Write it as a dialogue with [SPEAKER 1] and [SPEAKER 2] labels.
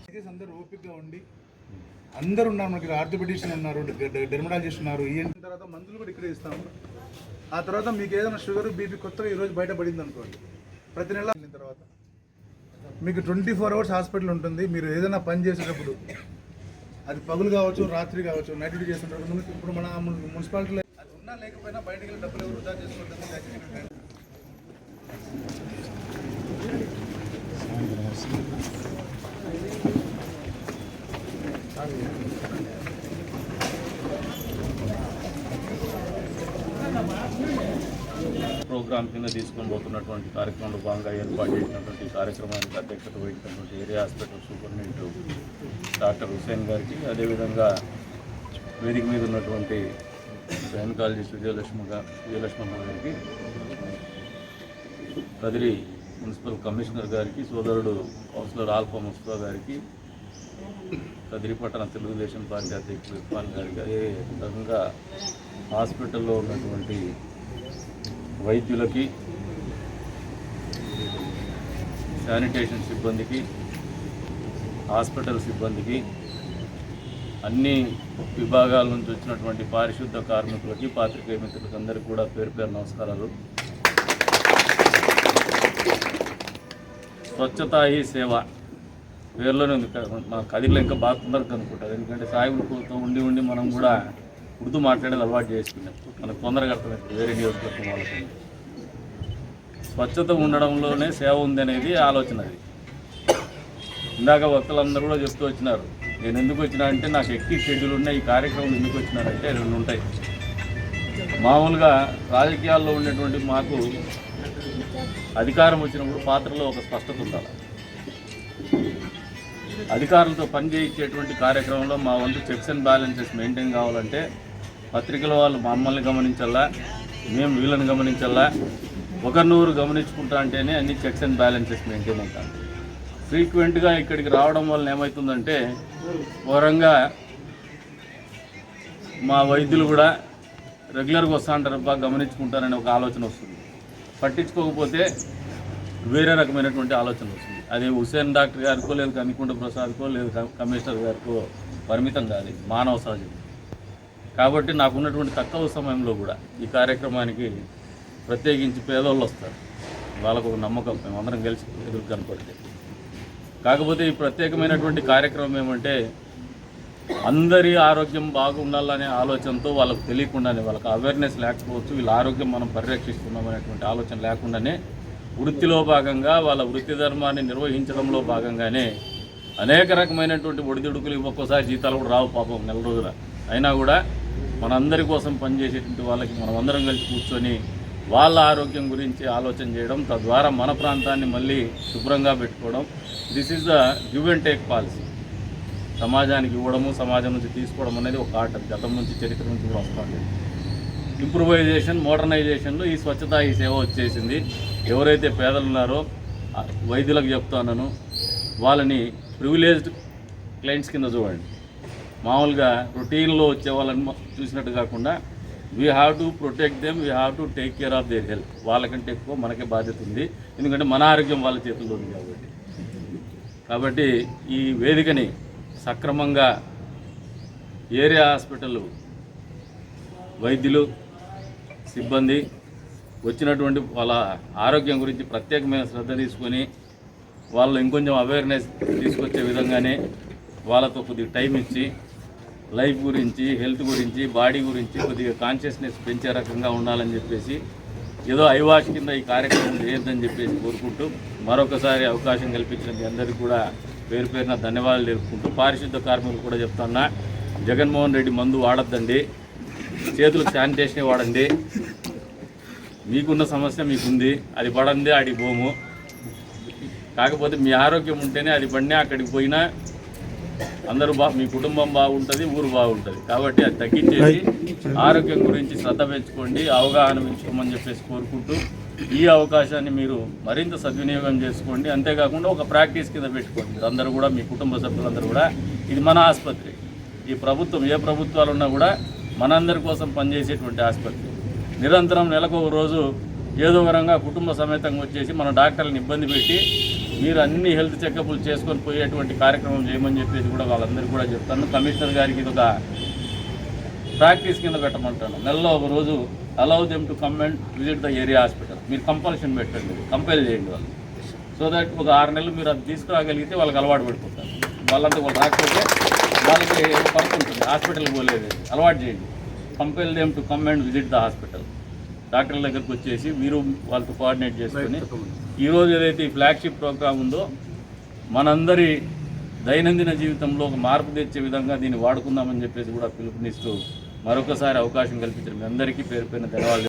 [SPEAKER 1] అందరూ ఓపికగా ఉండి అందరూ ఉన్నారు. మనకి ఆర్థోపెడిషియన్ ఉన్నారు, డెర్మటాలజిస్ట్ ఉన్నారు. ఈ తర్వాత మందులు కూడా ఇక్కడే ఇస్తాము. ఆ తర్వాత మీకు ఏదైనా షుగర్ బీపీ కొత్తగా ఈరోజు బయటపడింది అనుకోండి, ప్రతి నెల వెళ్ళిన తర్వాత మీకు 24 hours హాస్పిటల్ ఉంటుంది. మీరు ఏదైనా పని చేసేటప్పుడు అది పగులు కావచ్చు, రాత్రి కావచ్చు, నైట్ డ్యూటీ చేస్తుంటారు. ఇప్పుడు మన మున్సిపాలిటీలో అది ఉన్నా లేకపోయినా బయటకు వెళ్ళి డబ్బులు ఎవరు వృధా చేసుకుంటారు.
[SPEAKER 2] ప్రోగ్రామ్ కింద తీసుకొని పోతున్నటువంటి కార్యక్రమంలో భాగంగా ఏర్పాటు చేసినటువంటి కార్యక్రమానికి అధ్యక్షత వహించినటువంటి area hospital superintendent doctor Hussain గారికి, అదేవిధంగా వేదిక మీద ఉన్నటువంటి గైనకాలజిస్ట్ విజయలక్ష్మమ్మ గారికి, కదిరి మున్సిపల్ కమిషనర్ గారికి, సోదరుడు కౌన్సిలర్ ఆల్ఫా ముస్తఫా గారికి, కదిరి పట్టణ తెలుగుదేశం పార్టీ అధ్యక్షుడు ఇర్ఫాన్ గారికి, అదేవిధంగా హాస్పిటల్లో ఉన్నటువంటి వైద్యులకి, శానిటేషన్ సిబ్బందికి, హాస్పిటల్ సిబ్బందికి, అన్ని విభాగాల నుంచి వచ్చినటువంటి పారిశుద్ధ కార్మికులకి, పాత్రికేయ మిత్రులకి అందరికీ కూడా పేరు పేరు నమస్కారాలు. స్వచ్ఛతా హీ సేవ పేరులోనే ఉంది. మన కదిరిలో ఇంకా బాగా తొందరగా అనుకుంటారు, ఎందుకంటే సాయిబులతో ఉండి ఉండి మనం కూడా ఉర్దూ మాట్లాడేది అలవాటు చేసుకున్నాం. మనకు తొందరగా అర్థమవుతుంది వేరే నియోజకవర్గం వాళ్ళకి. స్వచ్ఛత ఉండడంలోనే సేవ ఉంది అనేది ఆలోచన. అది ఇందాక వక్తలందరూ కూడా చెప్తూ వచ్చినారు. నేను ఎందుకు వచ్చినా అంటే నాకు ఎక్కి షెడ్యూల్ ఉన్నాయి. ఈ కార్యక్రమం ఎందుకు వచ్చినారంటే 2 ఉంటాయి. మామూలుగా రాజకీయాల్లో ఉండేటువంటి మాకు అధికారం వచ్చినప్పుడు పాత్రలో ఒక స్పష్టత ఉండాలి. అధికారులతో పనిచేయించేటువంటి కార్యక్రమంలో మా వంతు చెక్స్ అండ్ బ్యాలెన్సెస్ మెయింటైన్ కావాలంటే పత్రికల వాళ్ళు మమ్మల్ని గమనించాలా, మేము వీళ్ళని గమనించాలా, ఒకరినూరు గమనించుకుంటా అంటేనే అన్ని చెక్స్ అండ్ బ్యాలెన్సెస్ మెయింటైన్ అవుతాయి. ఫ్రీక్వెంట్గా ఇక్కడికి రావడం వల్ల ఏమవుతుందంటే ఘోరంగా మా వైద్యులు కూడా రెగ్యులర్గా వస్తూ ఉంటారబ్బా, గమనించుకుంటారనే ఒక ఆలోచన వస్తుంది. పట్టించుకోకపోతే వేరే రకమైనటువంటి ఆలోచన వస్తుంది. అది హుసేన్ డాక్టర్ గారికో, లేదు కనికుంట ప్రసాద్కో, లేదు కమిషనర్ గారికో పరిమితం కాదు, మానవ సహజం. కాబట్టి నాకున్నటువంటి తక్కువ సమయంలో కూడా ఈ కార్యక్రమానికి ప్రత్యేకించి పేదోళ్ళు వస్తారు. వాళ్ళకు ఒక నమ్మకం, మేమందరం కలిసి ఎదురు కనపడితే. కాకపోతే ఈ ప్రత్యేకమైనటువంటి కార్యక్రమం ఏమంటే అందరి ఆరోగ్యం బాగుండాలనే ఆలోచనతో వాళ్ళకు తెలియకుండానే, వాళ్ళకి అవేర్నెస్ లేకపోవచ్చు, వీళ్ళ ఆరోగ్యం మనం పరిరక్షిస్తున్నాం అనేటువంటి ఆలోచన లేకుండానే వృత్తిలో భాగంగా వాళ్ళ వృత్తి ధర్మాన్ని నిర్వహించడంలో భాగంగానే అనేక రకమైనటువంటి ఒడిదుడుకులు, ఒక్కోసారి జీతాలు కూడా రావు పాపం నెల రోజుల అయినా కూడా మనందరి కోసం పనిచేసేటువంటి వాళ్ళకి మనం అందరం కలిసి కూర్చొని వాళ్ళ ఆరోగ్యం గురించి ఆలోచన చేయడం, తద్వారా మన ప్రాంతాన్ని మళ్ళీ శుభ్రంగా పెట్టుకోవడం. This is the give and take policy. సమాజానికి ఇవ్వడము, సమాజం నుంచి తీసుకోవడం అనేది ఒక ఆట, గతం నుంచి చరిత్ర నుంచి కూడా వస్తుంది. ఇంప్రూవైజేషన్, మోడర్నైజేషన్లో ఈ స్వచ్ఛత ఈ సేవ వచ్చేసింది. ఎవరైతే పేదలు ఉన్నారో వైద్యులకు చెప్తాను, వాళ్ళని ప్రివిలేజ్డ్ క్లయింట్స్ కింద చూడండి. మామూలుగా రొటీన్లో వచ్చే వాళ్ళని చూసినట్టు కాకుండా we have to protect them, we have to take care of their health. వాళ్ళకంటే ఎక్కువ మనకే బాధ్యత ఉంది, ఎందుకంటే మన ఆరోగ్యం వాళ్ళ చేతుల్లో ఉంది. కాబట్టి ఈ వేదికని సక్రమంగా ఏరియా హాస్పిటల్ వైద్యులు, సిబ్బంది వచ్చినటువంటి వాళ్ళ ఆరోగ్యం గురించి ప్రత్యేకమైన శ్రద్ధ తీసుకొని వాళ్ళు ఇంకొంచెం అవేర్నెస్ తీసుకొచ్చే విధంగానే వాళ్ళతో కొద్దిగా టైం ఇచ్చి లైఫ్ గురించి, హెల్త్ గురించి, బాడీ గురించి కొద్దిగా కాన్షియస్నెస్ పెంచే రకంగా ఉండాలని చెప్పేసి ఏదో ఐవాష్ కింద ఈ కార్యక్రమం చేయొద్దని చెప్పేసి కోరుకుంటూ మరొకసారి అవకాశం కల్పించిన మీ అందరికీ కూడా పేరు పేరున ధన్యవాదాలు తెలుపుకుంటూ, పారిశుద్ధ కార్మికులు కూడా చెప్తున్నా, జగన్మోహన్ రెడ్డి మందు వాడద్దండి, చేతులకు శానిటేషనే వాడండి. మీకున్న సమస్య మీకుంది, అది పడండి ఆడికి పోము. కాకపోతే మీ ఆరోగ్యం ఉంటేనే అది పడినా అక్కడికి పోయినా అందరూ మీ కుటుంబం బాగుంటుంది, ఊరు బాగుంటుంది. కాబట్టి అది తగ్గించేసి ఆరోగ్యం గురించి శ్రద్ధ పెంచుకోండి, అవగాహన పెంచుకోమని చెప్పేసి కోరుకుంటూ ఈ అవకాశాన్ని మీరు మరింత సద్వినియోగం చేసుకోండి. అంతేకాకుండా ఒక ప్రాక్టీస్ కింద పెట్టుకోండి. మీరందరూ కూడా, మీ కుటుంబ సభ్యులందరూ కూడా, ఇది మన ఆసుపత్రి. ఈ ప్రభుత్వం ఏ ప్రభుత్వాలు ఉన్నా కూడా మనందరి కోసం పనిచేసేటువంటి ఆసుపత్రి. నిరంతరం నెలకు ఒక రోజు ఏదో విధంగా కుటుంబ సమేతంగా వచ్చేసి మన డాక్టర్లను ఇబ్బంది పెట్టి మీరు అన్ని హెల్త్ చెకప్లు చేసుకొని పోయేటువంటి కార్యక్రమం చేయమని చెప్పేసి కూడా వాళ్ళందరికీ కూడా చెప్తాను. కమిషనర్ గారికి ఇది ఒక ప్రాక్టీస్ కింద పెట్టమంటాను. నెలలో ఒక రోజు allow them to come and visit the area hospital. మీరు కంపల్షన్ పెట్టండి, కంపైల్ చేయండి వాళ్ళు. సో దట్ ఒక 6 నెలలు మీరు అది తీసుకురాగలిగితే వాళ్ళకి అలవాటు పడిపోతారు. వాళ్ళంతా వాళ్ళు రాకపోతే వాళ్ళకి పడుతుంటుంది, హాస్పిటల్కి పోలేదు. అలవాటు చేయండి. Compile them to come and visit the hospital. డాక్టర్ల దగ్గరకు వచ్చేసి మీరు వాళ్ళతో కోఆర్డినేట్ చేసుకొని ఈరోజు ఏదైతే ఈ ఫ్లాగ్షిప్ ప్రోగ్రామ్ ఉందో మనందరి దైనందిన జీవితంలో ఒక మార్పు తెచ్చే విధంగా దీన్ని వాడుకుందామని చెప్పేసి కూడా పిలుపునిస్తూ మరొకసారి అవకాశం కల్పించిన మీ అందరికీ పేరు ధన్యవాదాలు.